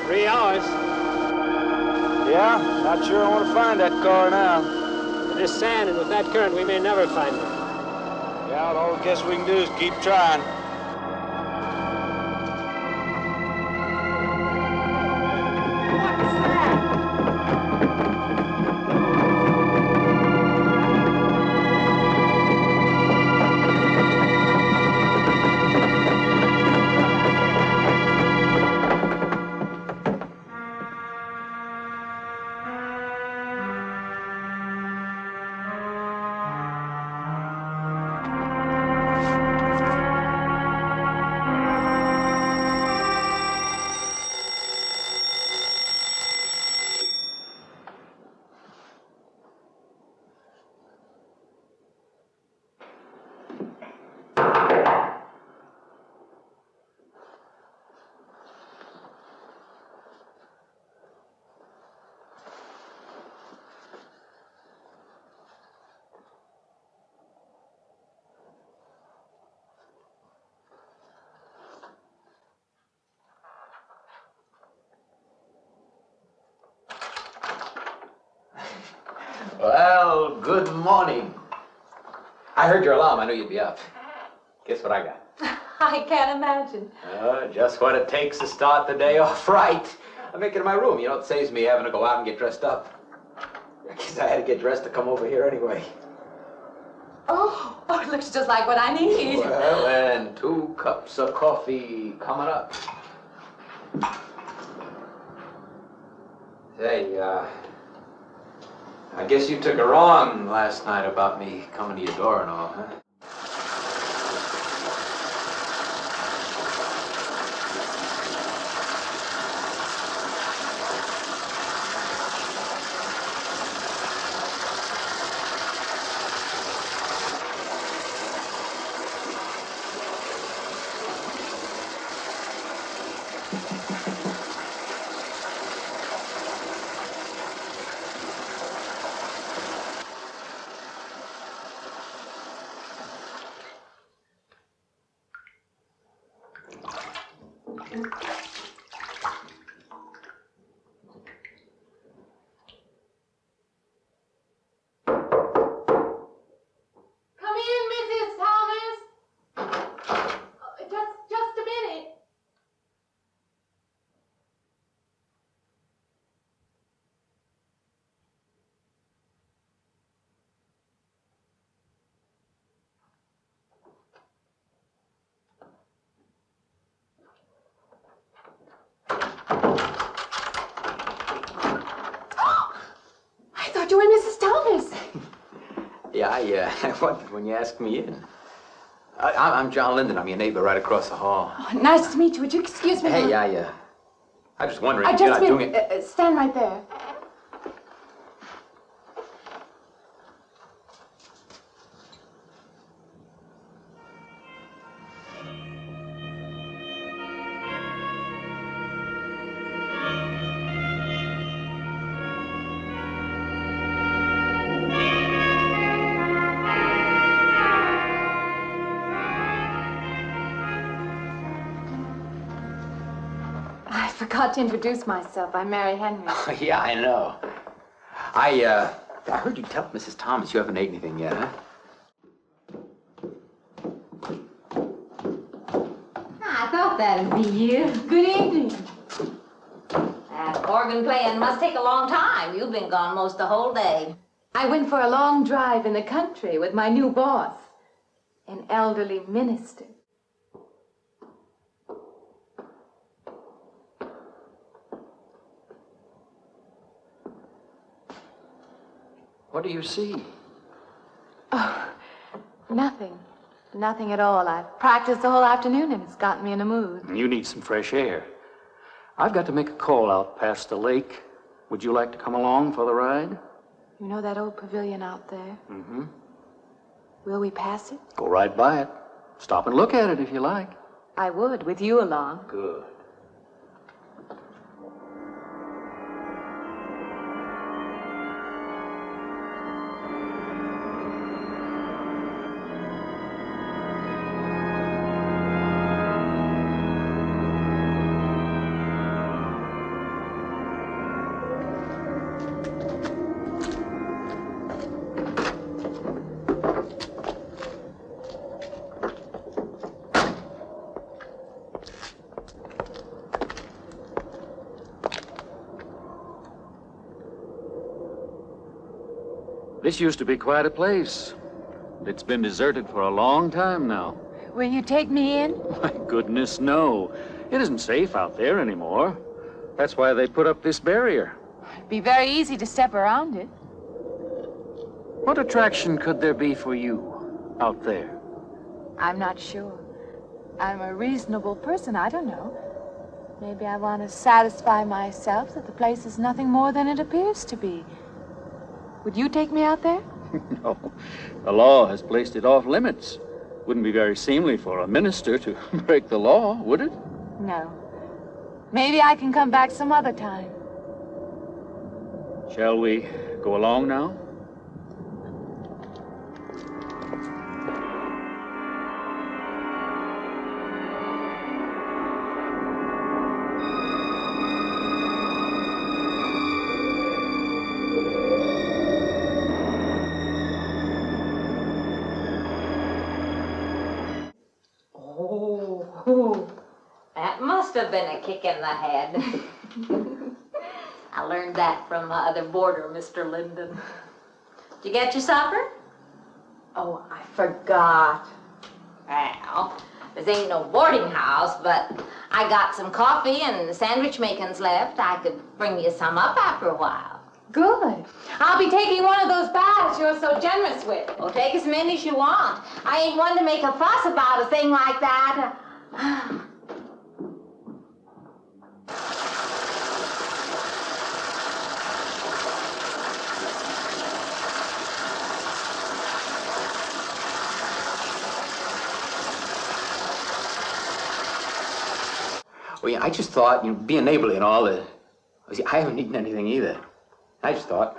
3 hours. Yeah? Not sure I want to find that car now. With this sand and with that current, we may never find it. Yeah, all I guess we can do is keep trying. Well, good morning. I heard your alarm. I knew you'd be up. Guess what I got? I can't imagine. Just what it takes to start the day off right. I make it in my room. You know, it saves me having to go out and get dressed up. I guess I had to get dressed to come over here anyway. Oh, it looks just like what I need. Well, and 2 cups of coffee coming up. Say, I guess you took her on last night about me coming to your door and all, huh? You and Mrs. Thomas. Yeah, I wondered when you asked me in. I'm John Linden. I'm your neighbor right across the hall. Oh, nice to meet you. Would you excuse me? Hey, I'm just wondering if you're not doing it. Stand right there. I forgot to introduce myself. I'm Mary Henry. Oh, yeah, I know. I heard you tell Mrs. Thomas you haven't ate anything yet, huh? I thought that'd be you. Good evening. That organ playing must take a long time. You've been gone most the whole day. I went for a long drive in the country with my new boss, an elderly minister. What do you see? Oh, nothing. Nothing at all. I've practiced the whole afternoon and it's gotten me in a mood. You need some fresh air. I've got to make a call out past the lake. Would you like to come along for the ride? You know that old pavilion out there? Mm-hmm. Will we pass it? Go right by it. Stop and look at it if you like. I would, with you along. Good. This used to be quite a place. It's been deserted for a long time now. Will you take me in? My goodness, no. It isn't safe out there anymore. That's why they put up this barrier. It'd be very easy to step around it. What attraction could there be for you out there? I'm not sure. I'm a reasonable person. I don't know. Maybe I want to satisfy myself that the place is nothing more than it appears to be. Would you take me out there? No. The law has placed it off limits. Wouldn't be very seemly for a minister to break the law, would it? No. Maybe I can come back some other time. Shall we go along now? Oh, that must have been a kick in the head. I learned that from my other boarder, Mr. Linden. Did you get your supper? Oh, I forgot. Well, this ain't no boarding house, but I got some coffee and sandwich makings left. I could bring you some up after a while. Good. I'll be taking one of those baths you're so generous with. Well, take as many as you want. I ain't one to make a fuss about a thing like that. Well, yeah, I just thought, being neighborly and all, I haven't eaten anything either. I just thought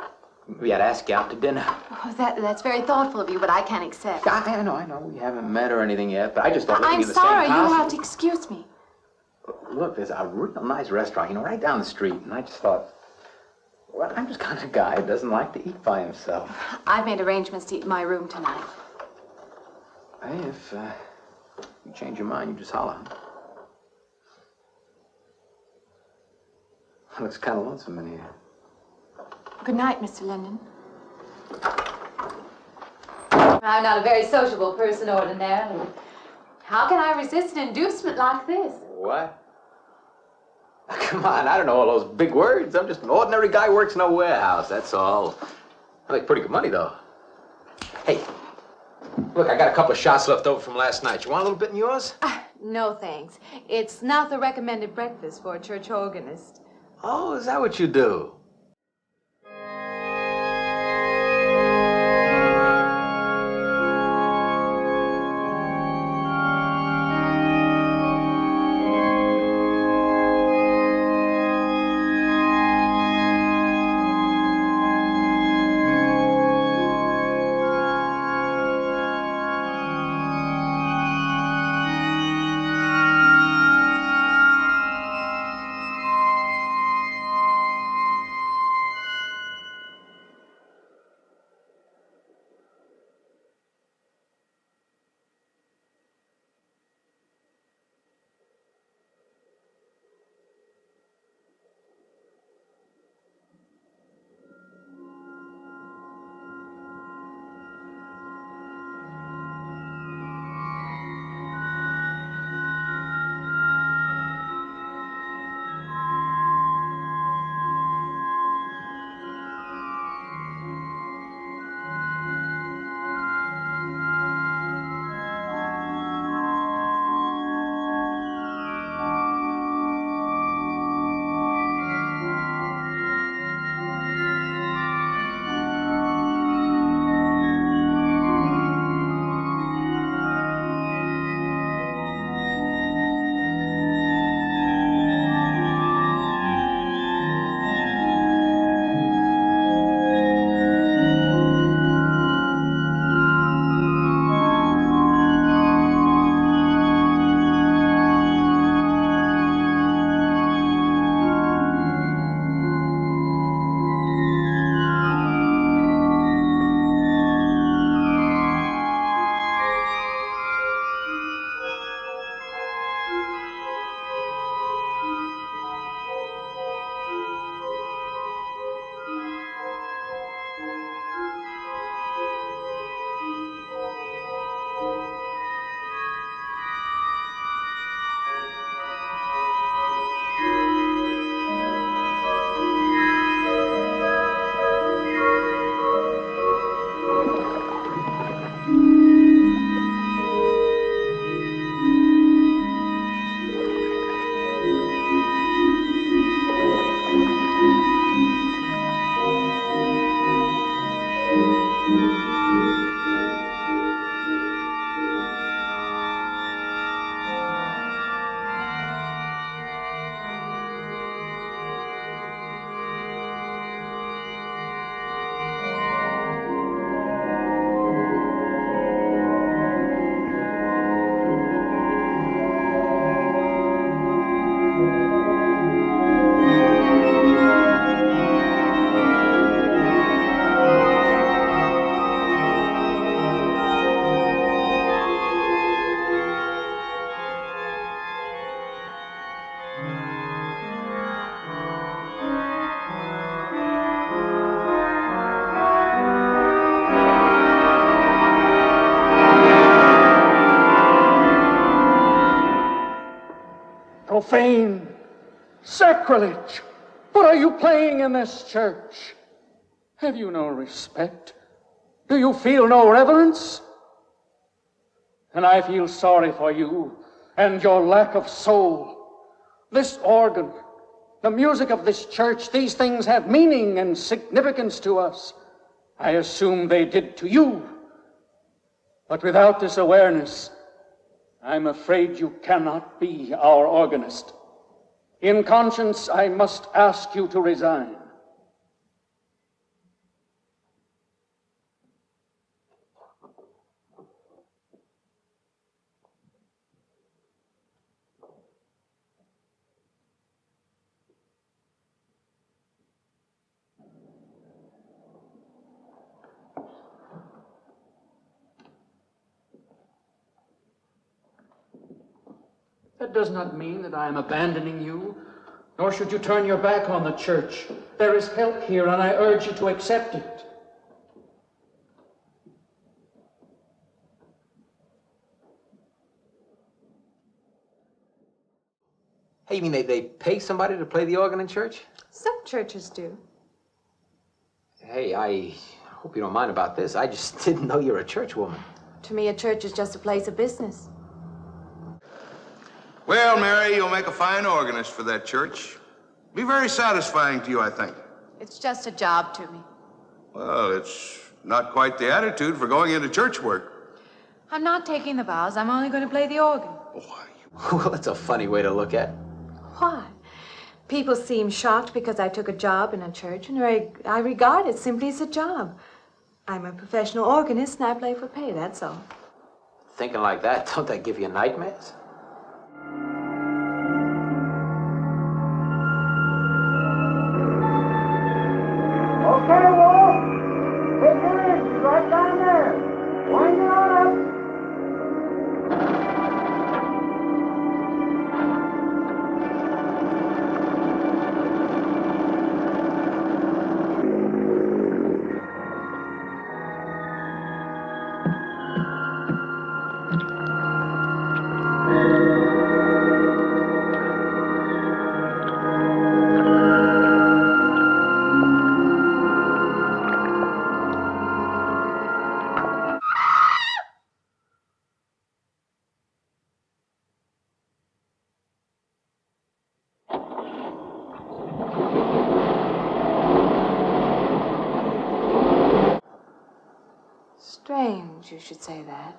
maybe I'd ask you out to dinner. Oh, that's very thoughtful of you, but I can't accept. I know. We haven't met or anything yet, but I just thought living I'm in the sorry. same house. You'll have to excuse me. Look, there's a real nice restaurant, right down the street, and I just thought, well, I'm just kind of a guy who doesn't like to eat by himself. I've made arrangements to eat in my room tonight. Hey, if you change your mind, you just holler. It looks kind of lonesome in here. Good night, Mr. Linden. I'm not a very sociable person ordinarily. How can I resist an inducement like this? What? Come on, I don't know all those big words. I'm just an ordinary guy who works in a warehouse, that's all. I make pretty good money, though. Hey, look, I got a couple of shots left over from last night. You want a little bit in yours? No, thanks. It's not the recommended breakfast for a church organist. Oh, is that what you do? Profane. Sacrilege. What are you playing in this church? Have you no respect? Do you feel no reverence? And I feel sorry for you and your lack of soul. This organ, the music of this church, these things have meaning and significance to us. I assume they did to you. But without this awareness, I'm afraid you cannot be our organist. In conscience, I must ask you to resign. That does not mean that I am abandoning you, nor should you turn your back on the church. There is help here, and I urge you to accept it. Hey, you mean they pay somebody to play the organ in church? Some churches do. Hey, I hope you don't mind about this. I just didn't know you're a church woman. To me, a church is just a place of business. Well, Mary, you'll make a fine organist for that church. Be very satisfying to you, I think. It's just a job to me. Well, it's not quite the attitude for going into church work. I'm not taking the vows. I'm only going to play the organ. Well, that's a funny way to look at it. Why? People seem shocked because I took a job in a church, and I regard it simply as a job. I'm a professional organist, and I play for pay, that's all. Thinking like that, don't that give you nightmares? Okay, Wolf. Take your in. Right down there. Wind it on up. Strange you should say that.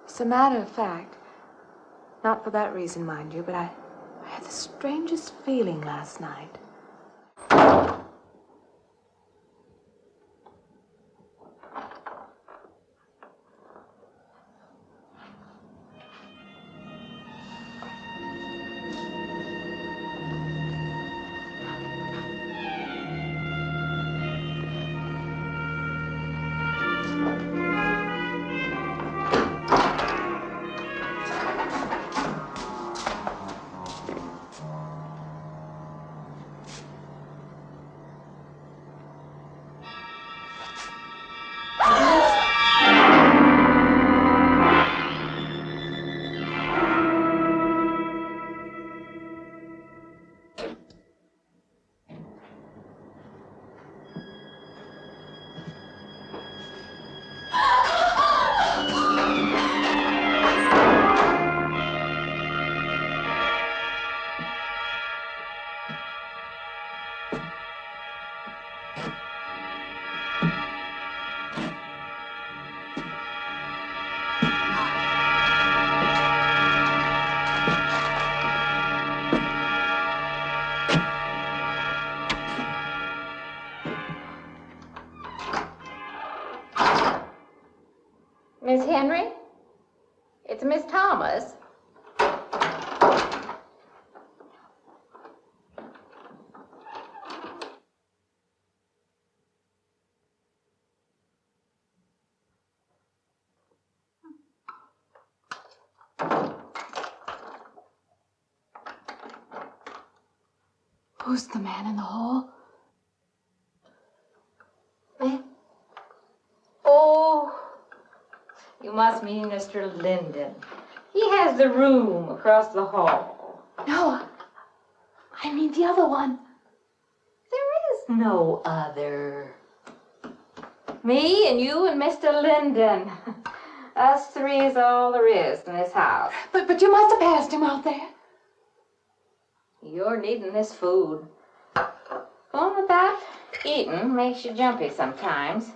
As a matter of fact, not for that reason, mind you, but I had the strangest feeling last night. Miss Henry? It's Miss Thomas. Who's the man in the hall? Me? Oh, you must mean Mr. Linden. He has the room across the hall. No, I mean the other one. There is no other. Me and you and Mr. Linden. Us three is all there is in this house. But you must have passed him out there. You're needing this food. Going without eating makes you jumpy sometimes.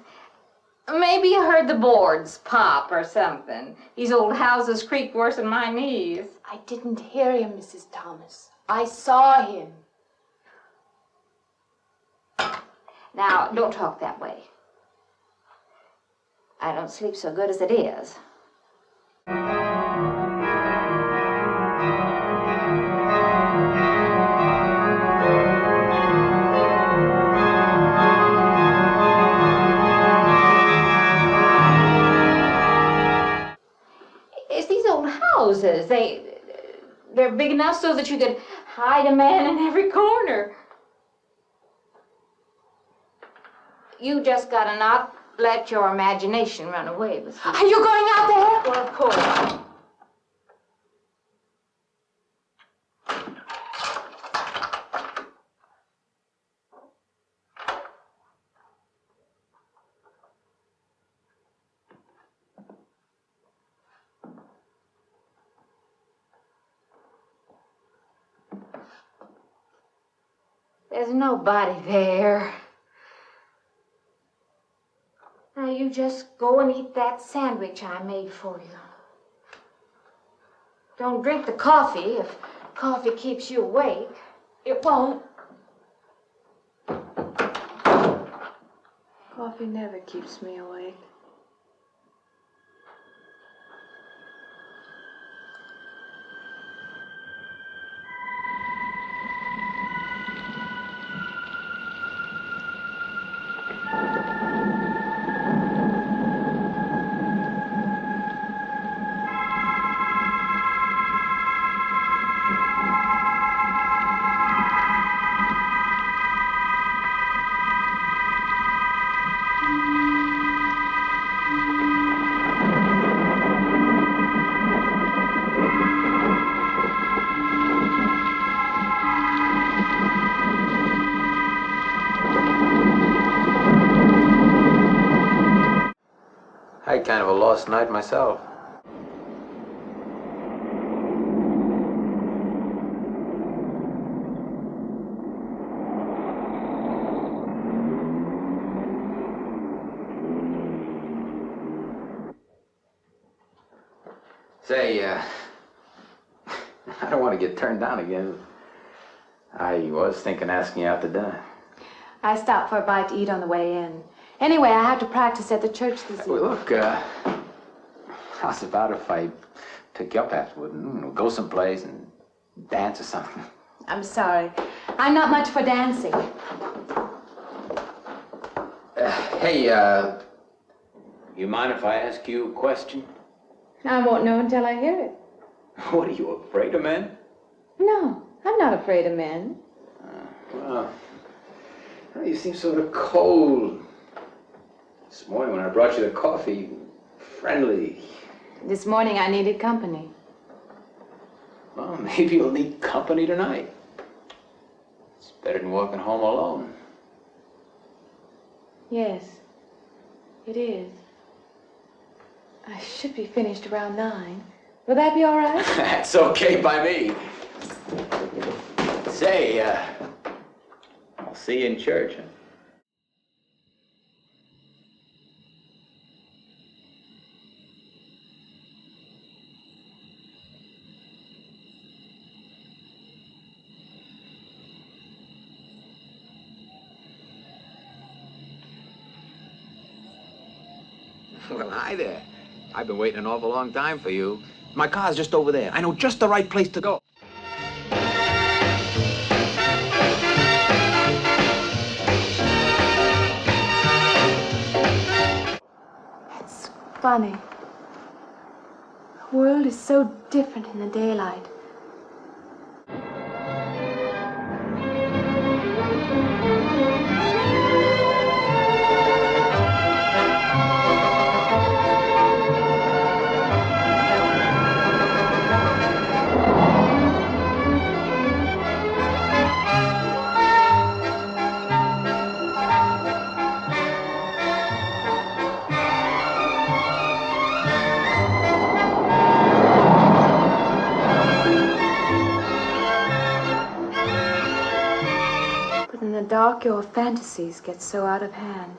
Maybe you heard the boards pop or something. These old houses creak worse than my knees. I didn't hear him, Mrs. Thomas. I saw him. Now, don't talk that way. I don't sleep so good as it is. It's these old houses. They're big enough so that you could hide a man in every corner. You just gotta not let your imagination run away with you. Are you going out there? Well, of course. There's nobody there. Now you just go and eat that sandwich I made for you. Don't drink the coffee if coffee keeps you awake. It won't. Coffee never keeps me awake. I had kind of a lost night myself. Say, I don't want to get turned down again. I was thinking asking you out to dinner. I stopped for a bite to eat on the way in. Anyway, I have to practice at the church this evening. Well, look, how's about if I pick you up afterward and go someplace and dance or something? I'm sorry. I'm not much for dancing. Hey, you mind if I ask you a question? I won't know until I hear it. What, are you afraid of men? No, I'm not afraid of men. Well, you seem sort of cold. This morning when I brought you the coffee, friendly. This morning I needed company. Well, maybe you'll need company tonight. It's better than walking home alone. Yes, it is. I should be finished around 9. Will that be all right? That's okay by me. Say, I'll see you in church. Huh? Well, hi there. I've been waiting an awful long time for you. My car's just over there. I know just the right place to go. It's funny. The world is so different in the daylight. Herk, your fantasies get so out of hand.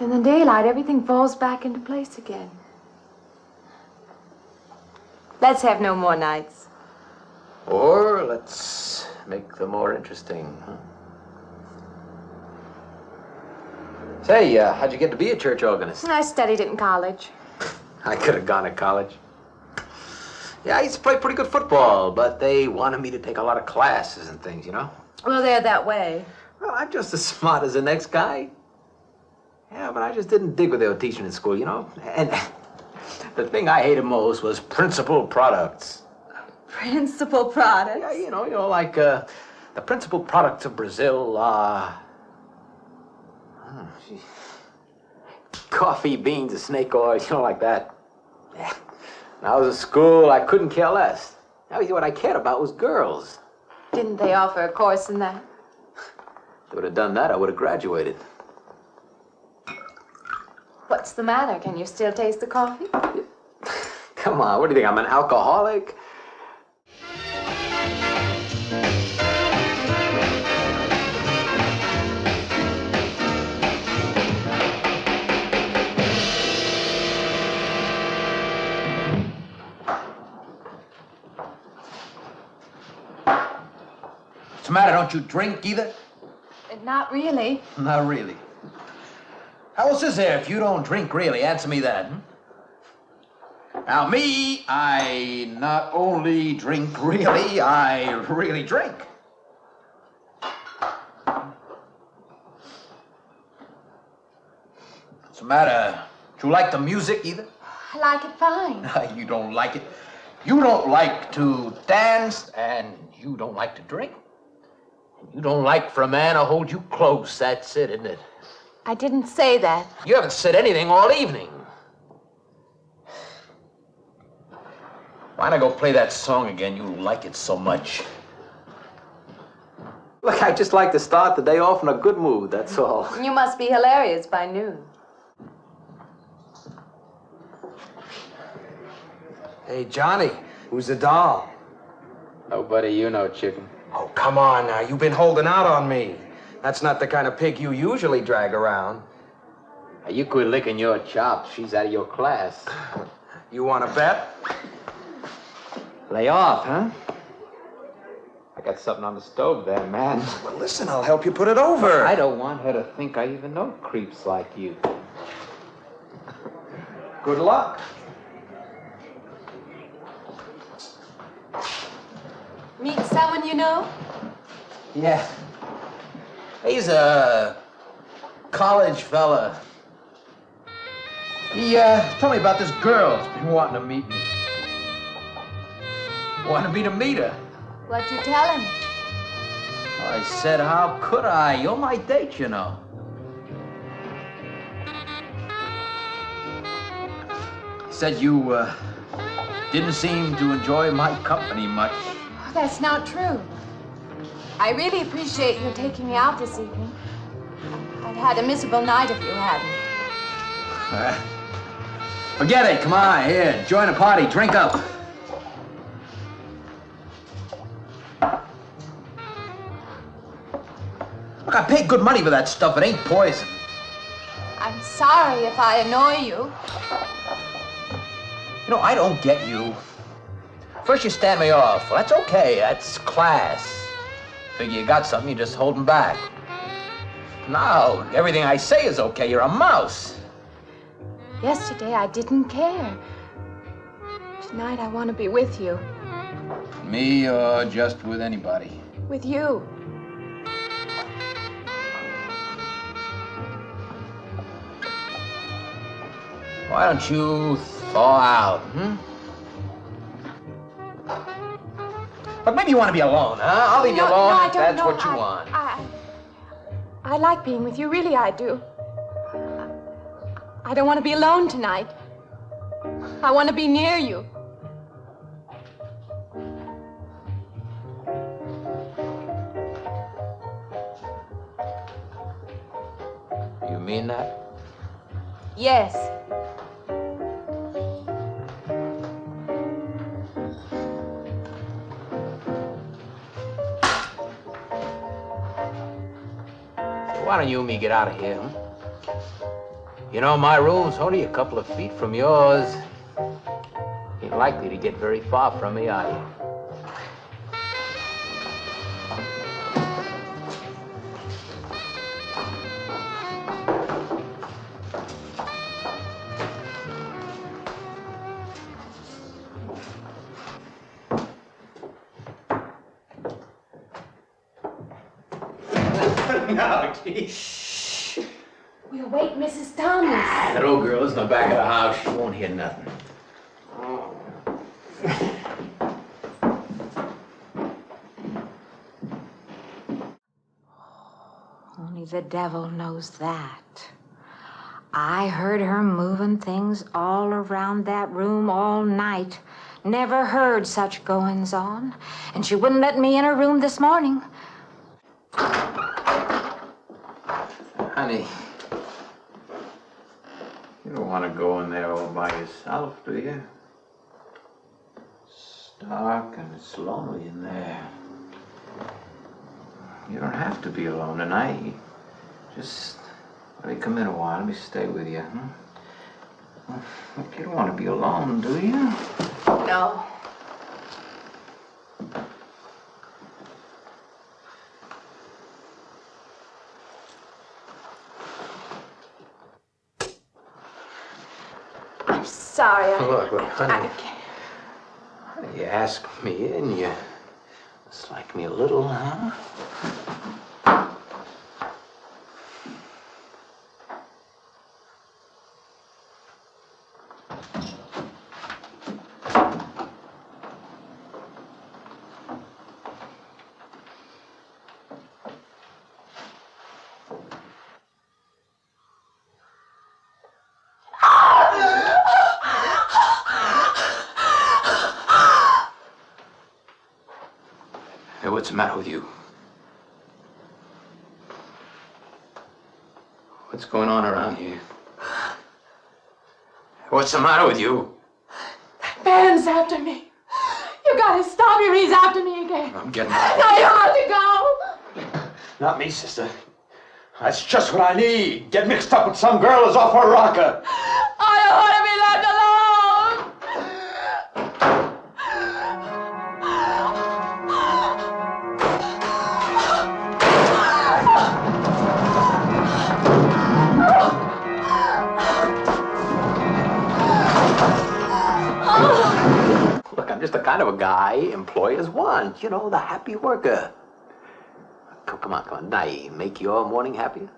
In the daylight, everything falls back into place again. Let's have no more nights. Or let's make them more interesting. Huh? Say, how'd you get to be a church organist? I studied it in college. I could have gone to college. Yeah, I used to play pretty good football, but they wanted me to take a lot of classes and things, you know? Well, they're that way. Well, I'm just as smart as the next guy. Yeah, but I just didn't dig what they were teaching in school, you know? And the thing I hated most was principal products. Principal products? Yeah, you know, like the principal products of Brazil are coffee, beans, snake oil, you know, like that. Yeah. When I was at school, I couldn't care less. Now, what I cared about was girls. Didn't they offer a course in that? If they would have done that, I would have graduated. What's the matter? Can you still taste the coffee? Come on, what do you think, I'm an alcoholic? What's the matter, don't you drink either? Not really. Not really. How is this here if you don't drink really? Answer me that. Now, me, I not only drink really, I really drink. What's the matter? Do you like the music either? I like it fine. You don't like it. You don't like to dance, and you don't like to drink. You don't like for a man to hold you close. That's it, isn't it? I didn't say that. You haven't said anything all evening. Why not go play that song again? You like it so much. Look, I just like to start the day off in a good mood, that's all. You must be hilarious by noon. Hey, Johnny, who's the doll? Nobody you know, chicken. Oh, come on now. You've been holding out on me. That's not the kind of pig you usually drag around. You quit licking your chops. She's out of your class. You want to bet? Lay off, huh? I got something on the stove there, man. Well, listen, I'll help you put it over. I don't want her to think I even know creeps like you. Good luck. Meet someone you know? Yeah. He's a college fella. He told me about this girl who's been wanting to meet me. Wanted me to meet her. What'd you tell him? I said, how could I? You're my date, you know. He said you didn't seem to enjoy my company much. Oh, that's not true. I really appreciate you taking me out this evening. I'd had a miserable night if you hadn't. Forget it. Come on, here. Join the party. Drink up. Look, I paid good money for that stuff. It ain't poison. I'm sorry if I annoy you. You know, I don't get you. First you stand me off. Well, that's okay. That's class. Figure you got something, you just hold 'em back. Now, everything I say is okay. You're a mouse. Yesterday I didn't care. Tonight I want to be with you. Me or just with anybody? With you. Why don't you thaw out, Look, maybe you want to be alone, huh? I'll leave you alone if that's what you want. I like being with you, really I do. I don't want to be alone tonight. I want to be near you. You mean that? Yes. Why don't you and me get out of here, You know, my room's only a couple of feet from yours. Ain't likely to get very far from me, are you? No, geez. We'll wake Mrs. Thomas. That old girl is in the back of the house. She won't hear nothing. Only the devil knows that. I heard her moving things all around that room all night. Never heard such goings on. And she wouldn't let me in her room this morning. Honey, you don't want to go in there all by yourself, do you? It's dark and it's lonely in there. You don't have to be alone tonight. Just let me come in a while. Let me stay with you, Look, you don't want to be alone, do you? No. I'm sorry. Look, honey. You asked me in, you dislike me a little, huh? Hey, what's the matter with you? What's going on around here? What's the matter with you? That man's after me. You gotta stop him. He's after me again. I'm getting out. No, you have to go. Not me, sister. That's just what I need. Get mixed up with some girl who's off her rocker. I don't want to be left alone. kind of a guy employers want. You know, the happy worker. Come on. Now, make your morning happier?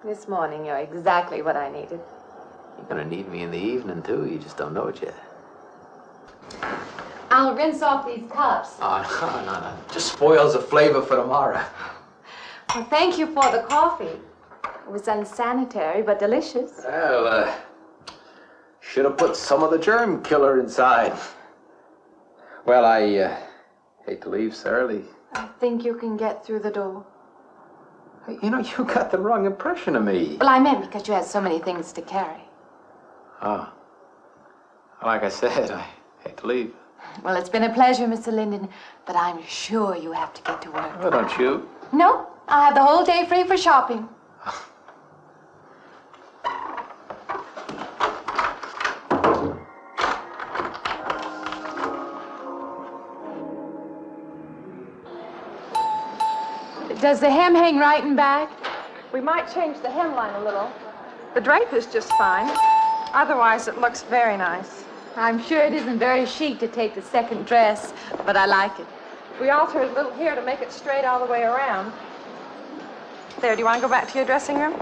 This morning, you're exactly what I needed. You're gonna need me in the evening, too. You just don't know it yet. I'll rinse off these cups. Oh, no. Just spoils the flavor for tomorrow. Well, thank you for the coffee. It was unsanitary, but delicious. Well, should have put some of the germ killer inside. Well, I hate to leave so early. I think you can get through the door. You know, you got the wrong impression of me. Well, I meant because you had so many things to carry. Oh. Like I said, I hate to leave. Well, it's been a pleasure, Mr. Linden, but I'm sure you have to get to work. Oh, don't you? No, I'll have the whole day free for shopping. Does the hem hang right and back? We might change the hemline a little. The drape is just fine. Otherwise, it looks very nice. I'm sure it isn't very chic to take the second dress, but I like it. We altered a little here to make it straight all the way around. There, do you want to go back to your dressing room?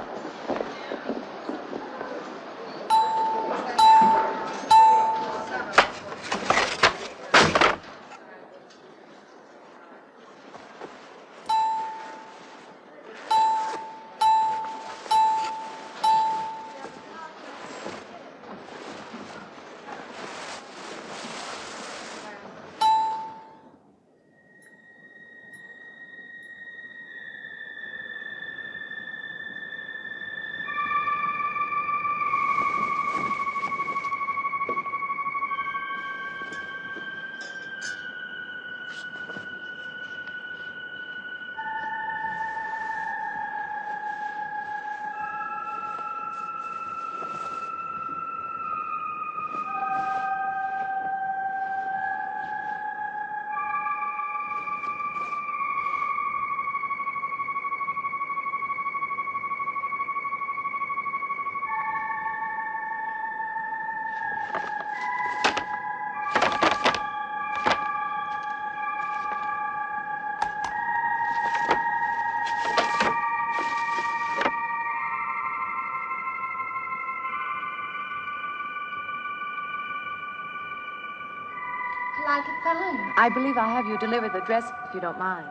I like it fine. I believe I have you deliver the dress if you don't mind.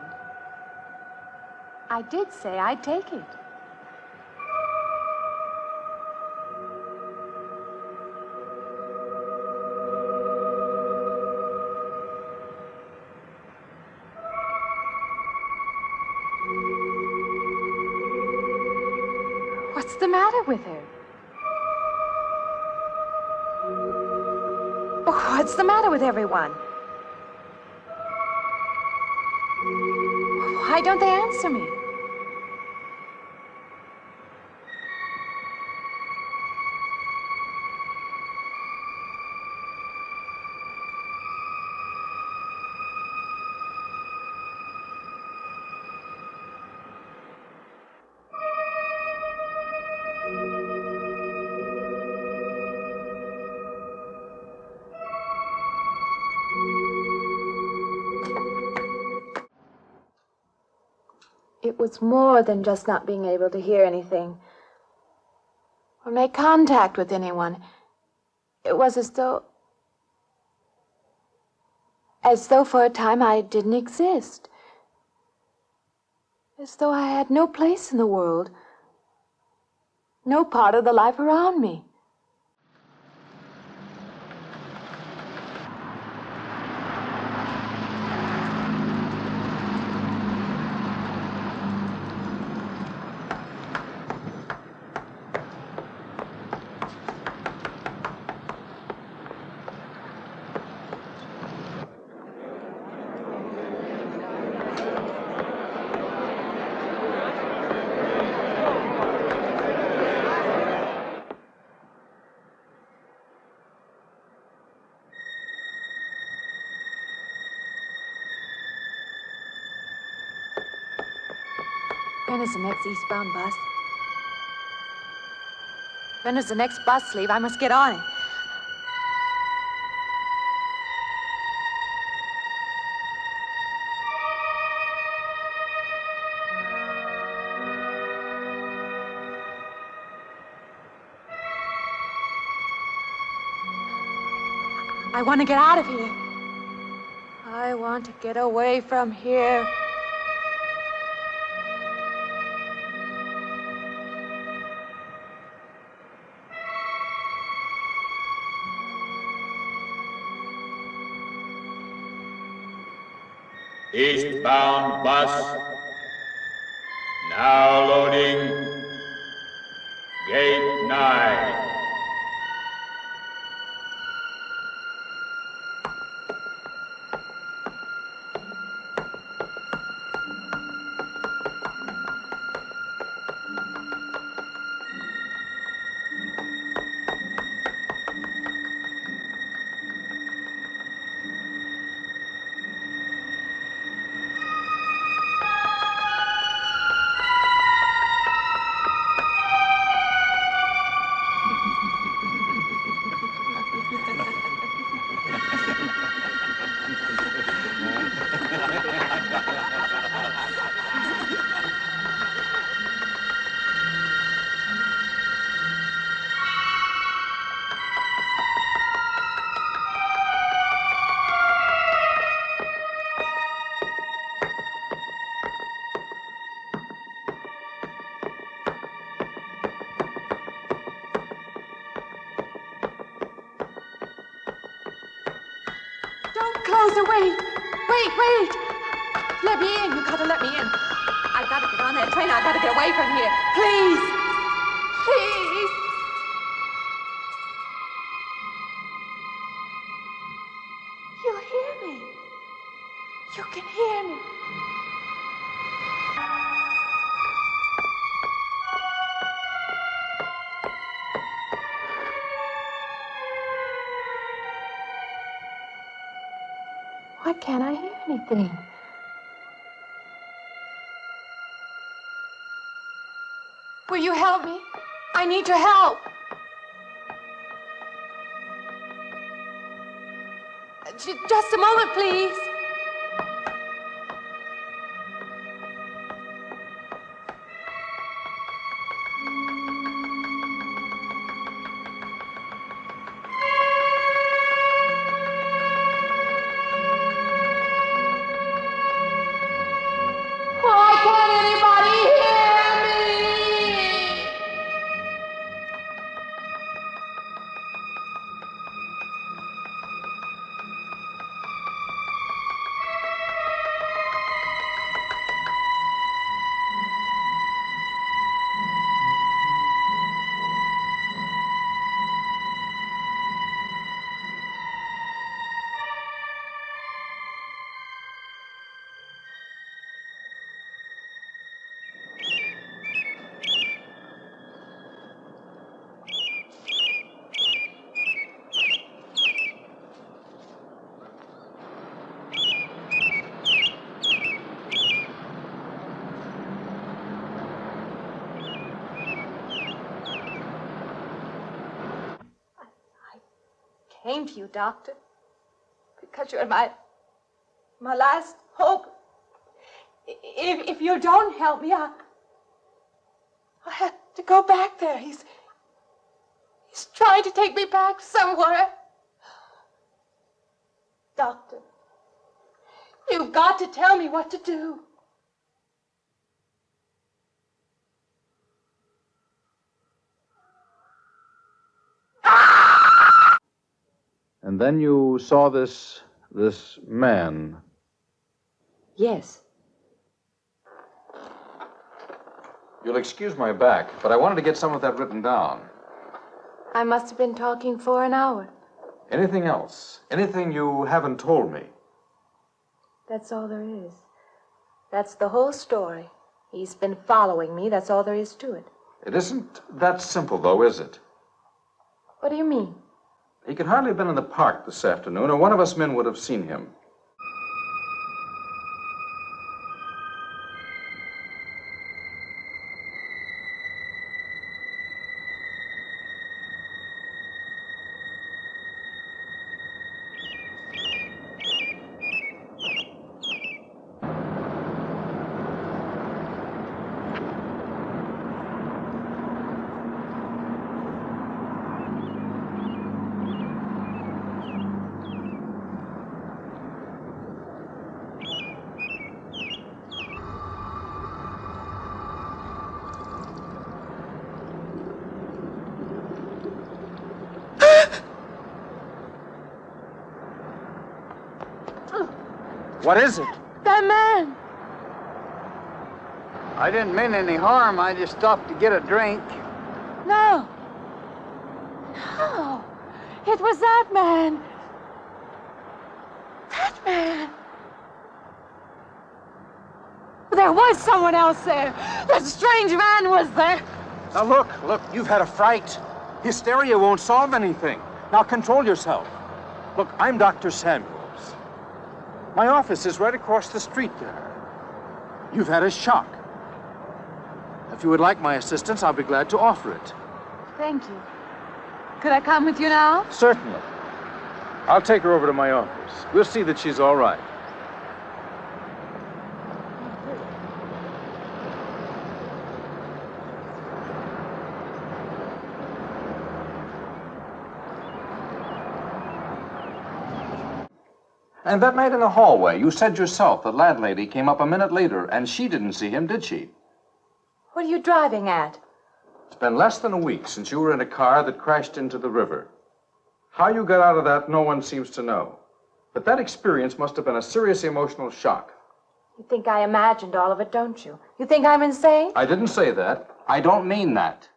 I did say I'd take it. What's the matter with her? Oh, what's the matter with everyone? Why don't they answer me? It was more than just not being able to hear anything or make contact with anyone. It was as though for a time I didn't exist. As though I had no place in the world, no part of the life around me. When is the next eastbound bus? When does the next bus leave? I must get on it. I want to get out of here. I want to get away from here. Eastbound bus. Now loading. Gate 9. Close the wait. Wait. Let me in. You gotta let me in. I gotta get on that train. I gotta get away from here. Please. Please. You hear me. You can hear me. Why can't I hear anything? Will you help me? I need your help. Just a moment, please. Why can't anybody hear me? Came to you, Doctor, because you're my last hope. If you don't help me, I'll have to go back there. He's trying to take me back somewhere. Doctor, you've got to tell me what to do. And then you saw this man. Yes. You'll excuse my back, but I wanted to get some of that written down. I must have been talking for an hour. Anything else? Anything you haven't told me? That's all there is. That's the whole story. He's been following me. That's all there is to it. It isn't that simple, though, is it? What do you mean? He could hardly have been in the park this afternoon, or one of us men would have seen him. What is it? That man. I didn't mean any harm. I just stopped to get a drink. No. No. It was that man. That man. There was someone else there. That strange man was there. Now look, you've had a fright. Hysteria won't solve anything. Now control yourself. Look, I'm Dr. Samuels. My office is right across the street there. You've had a shock. If you would like my assistance, I'll be glad to offer it. Thank you. Could I come with you now? Certainly. I'll take her over to my office. We'll see that she's all right. And that night in the hallway, you said yourself the landlady came up a minute later, and she didn't see him, did she? What are you driving at? It's been less than a week since you were in a car that crashed into the river. How you got out of that, no one seems to know. But that experience must have been a serious emotional shock. You think I imagined all of it, don't you? You think I'm insane? I didn't say that. I don't mean that.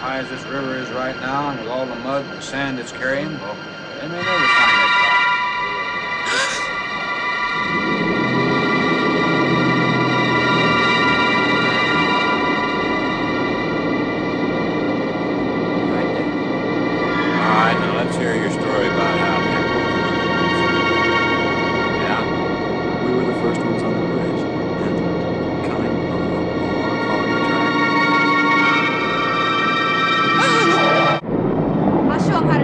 As this river is right now, and with all the mud and sand it's carrying, well, they may never find that right there. All right, now let's hear your story about how it happened. Yeah? We were the first ones on the bridge, and coming along following the track. I'll show him how to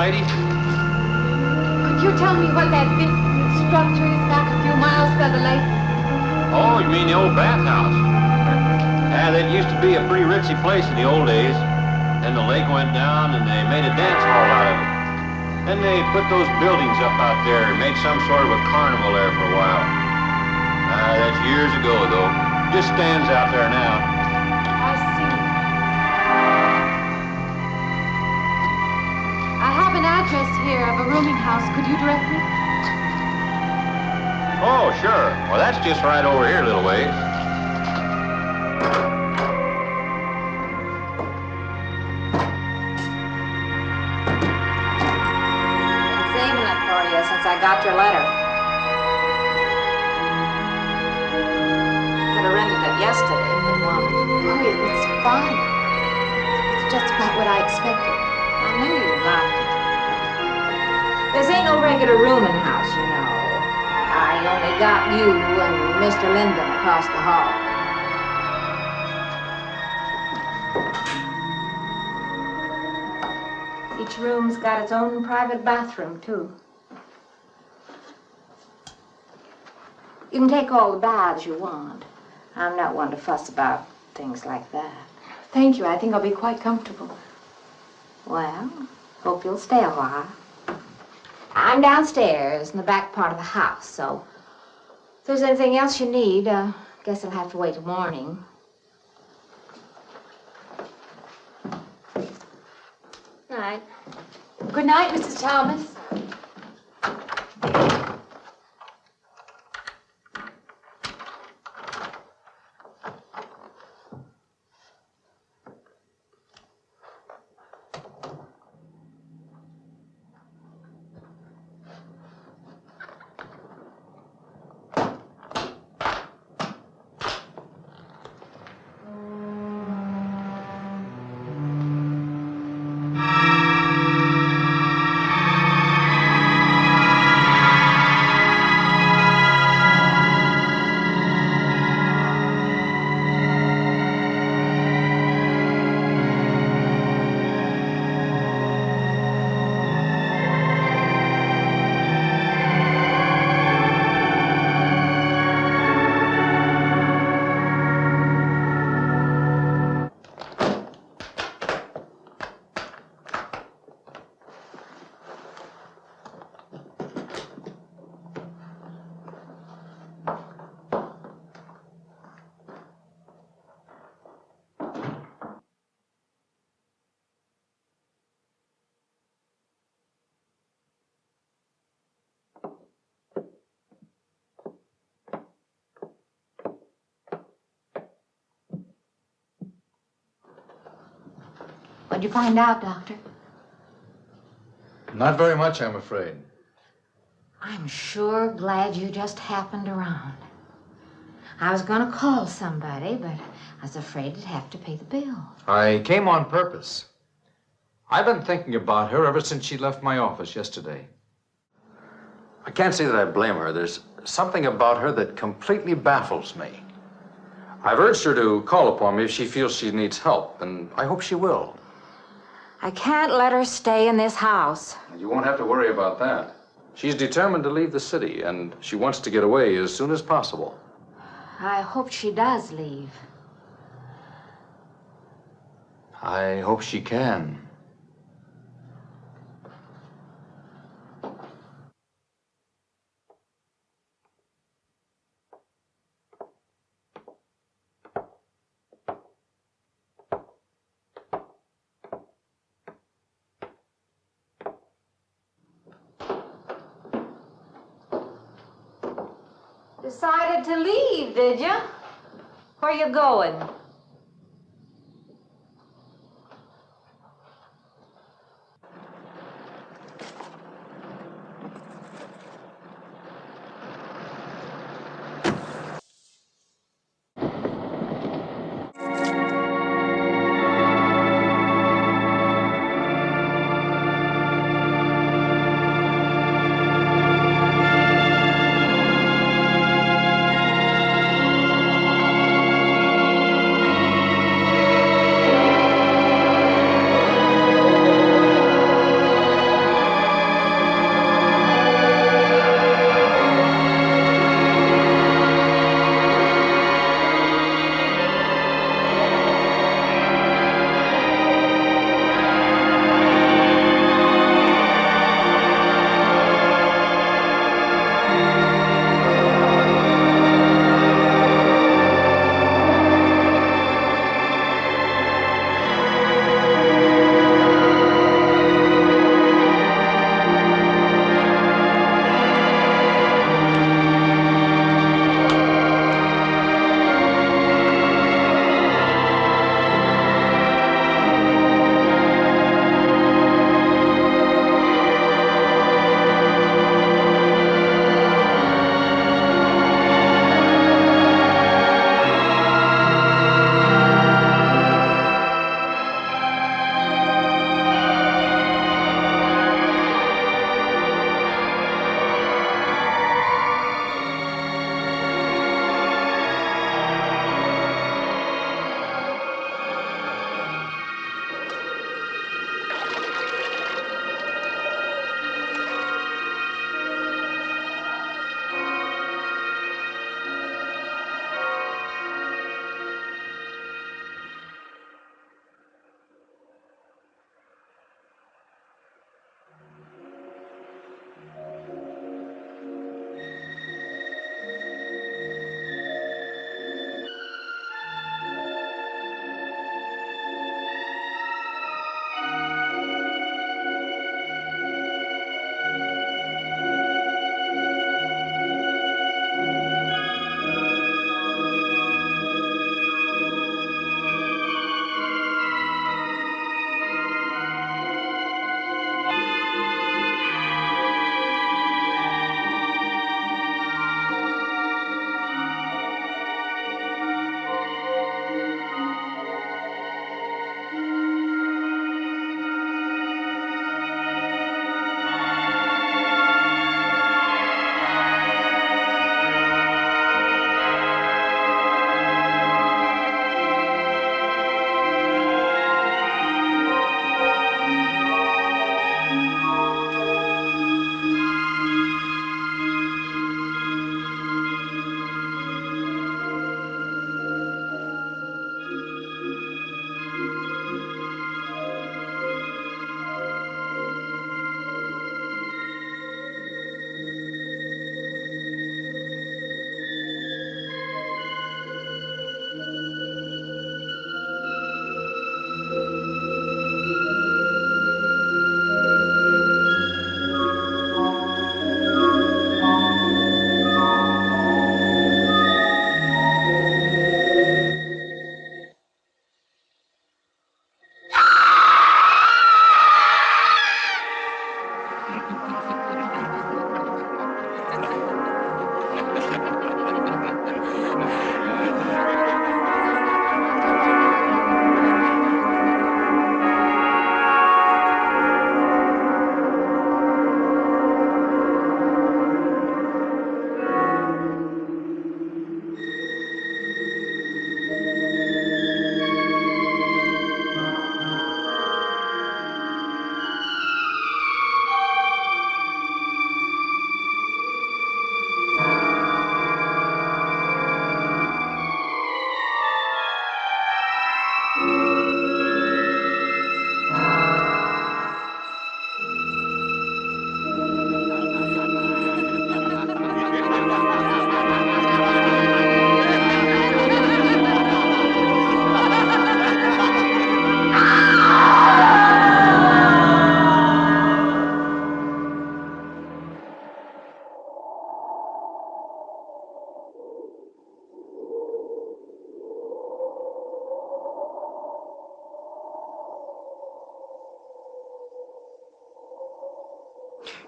lady? Could you tell me what that big structure is back a few miles by the lake? Oh, you mean the old bathhouse? Yeah, that used to be a pretty ritzy place in the old days. Then the lake went down and they made a dance hall out of it. Then they put those buildings up out there and made some sort of a carnival there for a while. That's years ago, though. Just stands out there now. I see. I have an address here of a rooming house. Could you direct me? Oh, sure. Well, that's just right over here a little ways. Since I got your letter. Could have rented it yesterday if you wanted. Oh, it's fine. It's just about what I expected. I knew you'd like it. This ain't no regular rooming house, you know. I only got you and Mr. Linden across the hall. Each room's got its own private bathroom, too. You can take all the baths you want. I'm not one to fuss about things like that. Thank you. I think I'll be quite comfortable. Well, hope you'll stay a while. I'm downstairs in the back part of the house, so if there's anything else you need, guess it'll have to wait till morning. All right. Good night, Mrs. Thomas. What'd you find out, Doctor? Not very much, I'm afraid. I'm sure glad you just happened around. I was going to call somebody, but I was afraid I'd have to pay the bill. I came on purpose. I've been thinking about her ever since she left my office yesterday. I can't say that I blame her. There's something about her that completely baffles me. I've urged her to call upon me if she feels she needs help, and I hope she will. I can't let her stay in this house. You won't have to worry about that. She's determined to leave the city, and she wants to get away as soon as possible. I hope she does leave. I hope she can. Decided to leave, did you? Where you going?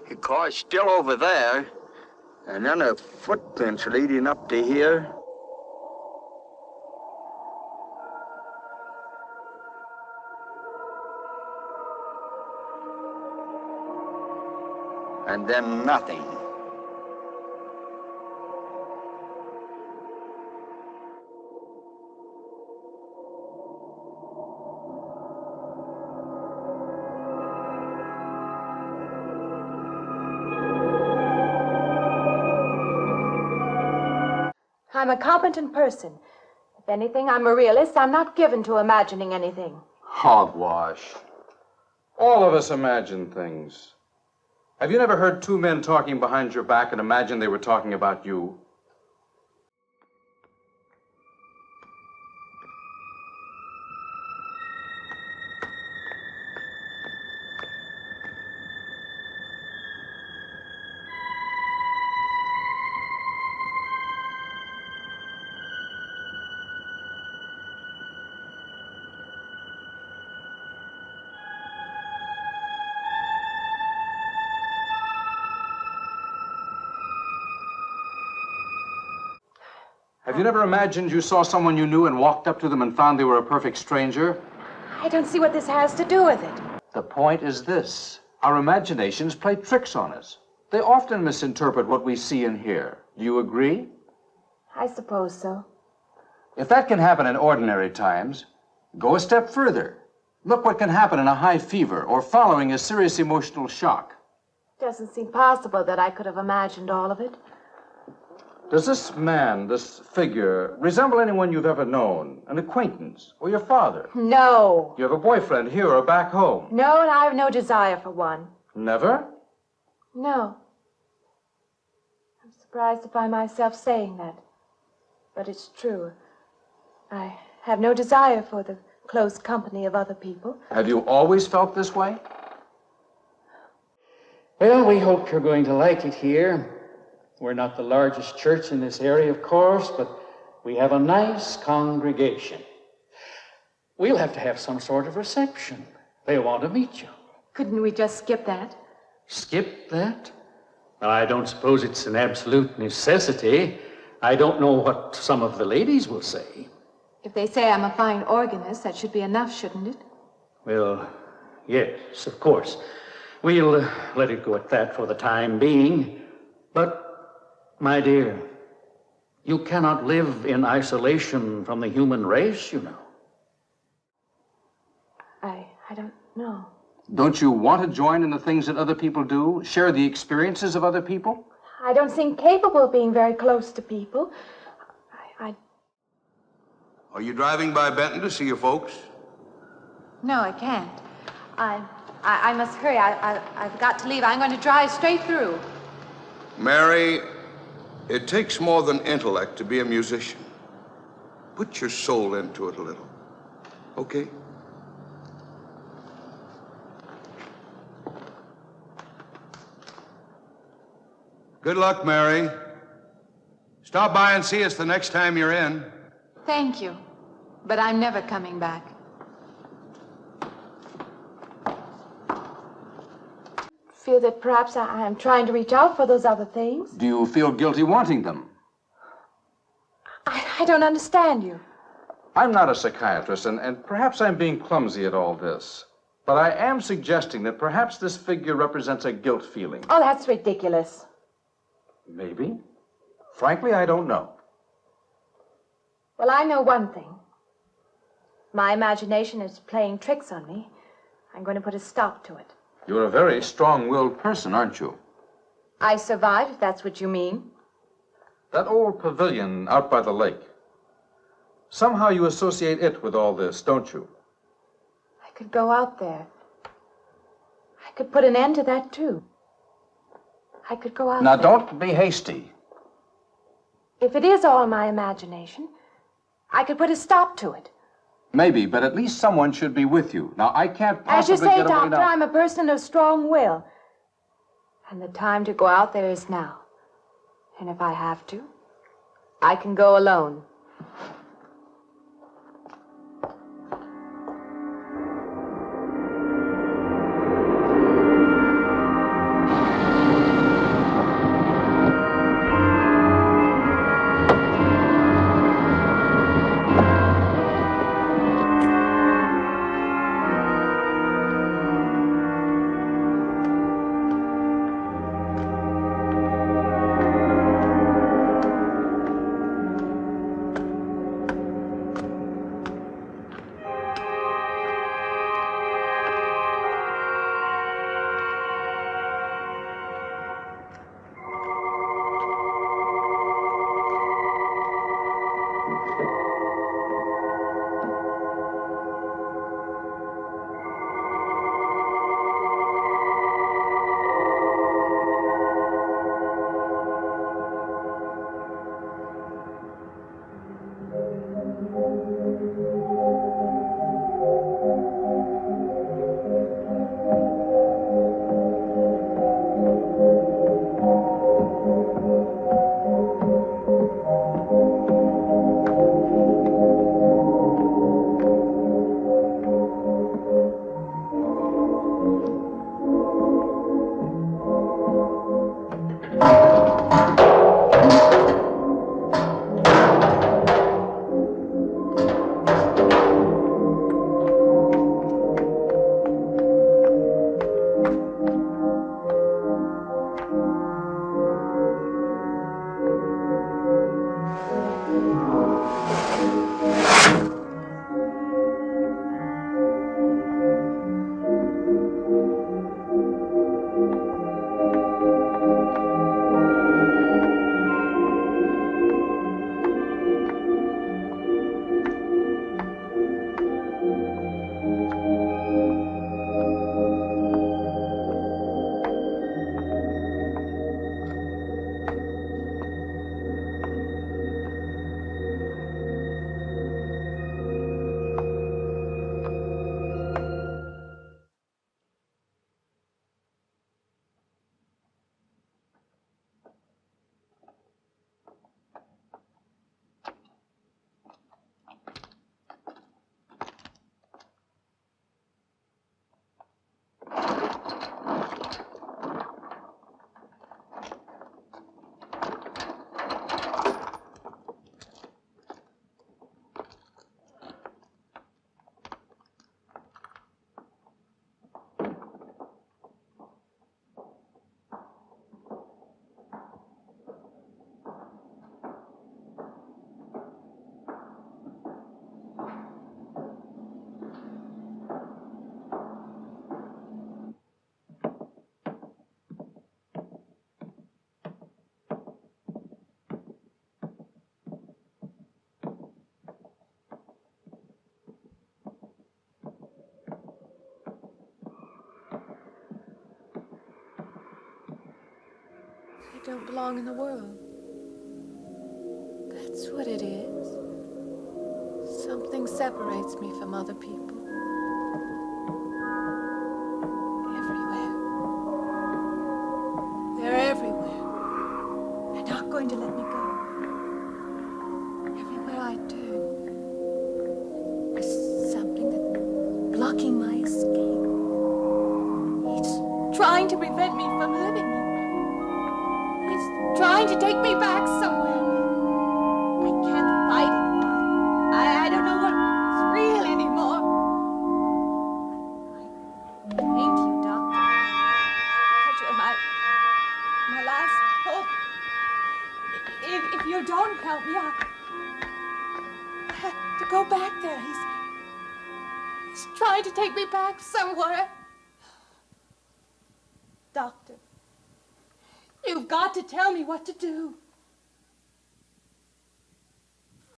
The car's still over there, and then the footprints leading up to here. And then nothing. I'm a competent person. If anything, I'm a realist. I'm not given to imagining anything. Hogwash. All of us imagine things. Have you never heard two men talking behind your back and imagined they were talking about you? Have you never imagined you saw someone you knew and walked up to them and found they were a perfect stranger? I don't see what this has to do with it. The point is this. Our imaginations play tricks on us. They often misinterpret what we see and hear. Do you agree? I suppose so. If that can happen in ordinary times, go a step further. Look what can happen in a high fever or following a serious emotional shock. It doesn't seem possible that I could have imagined all of it. Does this man, this figure, resemble anyone you've ever known? An acquaintance? Or your father? No. You have a boyfriend here or back home? No, and I have no desire for one. Never? No. I'm surprised to find myself saying that. But it's true. I have no desire for the close company of other people. Have you always felt this way? Well, we hope you're going to like it here. We're not the largest church in this area, of course, but we have a nice congregation. We'll have to have some sort of reception. They'll want to meet you. Couldn't we just skip that? Skip that? Well, I don't suppose it's an absolute necessity. I don't know what some of the ladies will say. If they say I'm a fine organist, that should be enough, shouldn't it? Well, yes, of course. We'll let it go at that for the time being. But my dear, you cannot live in isolation from the human race, you know. I don't know. Don't you want to join in the things that other people do? Share the experiences of other people? I don't seem capable of being very close to people. Are you driving by Benton to see your folks? No, I can't. I must hurry. I've got to leave. I'm going to drive straight through. Mary, it takes more than intellect to be a musician. Put your soul into it a little, okay? Good luck, Mary. Stop by and see us the next time you're in. Thank you, but I'm never coming back. Feel that perhaps I am trying to reach out for those other things. Do you feel guilty wanting them? I don't understand you. I'm not a psychiatrist, and perhaps I'm being clumsy at all this. But I am suggesting that perhaps this figure represents a guilt feeling. Oh, that's ridiculous. Maybe. Frankly, I don't know. Well, I know one thing. My imagination is playing tricks on me. I'm going to put a stop to it. You're a very strong-willed person, aren't you? I survived, if that's what you mean. That old pavilion out by the lake. Somehow you associate it with all this, don't you? I could go out there. I could put an end to that, too. I could go out Now, there. don't be hasty. If it is all my imagination, I could put a stop to it. Maybe, but at least someone should be with you. Now, I can't possibly As you say, get away Doctor, now. I'm a person of strong will. And the time to go out there is now. And if I have to, I can go alone. don't belong in the world. That's what it is. Something separates me from other people. Everywhere. They're everywhere. They're not going to let me go. Everywhere I turn, there's something that's blocking my escape. He's trying to prevent me from living. He's trying to take me back somewhere. I can't fight anymore. I don't know what's real anymore. I came to you, Doctor, because you're my last hope. If you don't help me, I'll have to go back there. He's trying to take me back somewhere. Doctor, you've got to tell me what to do.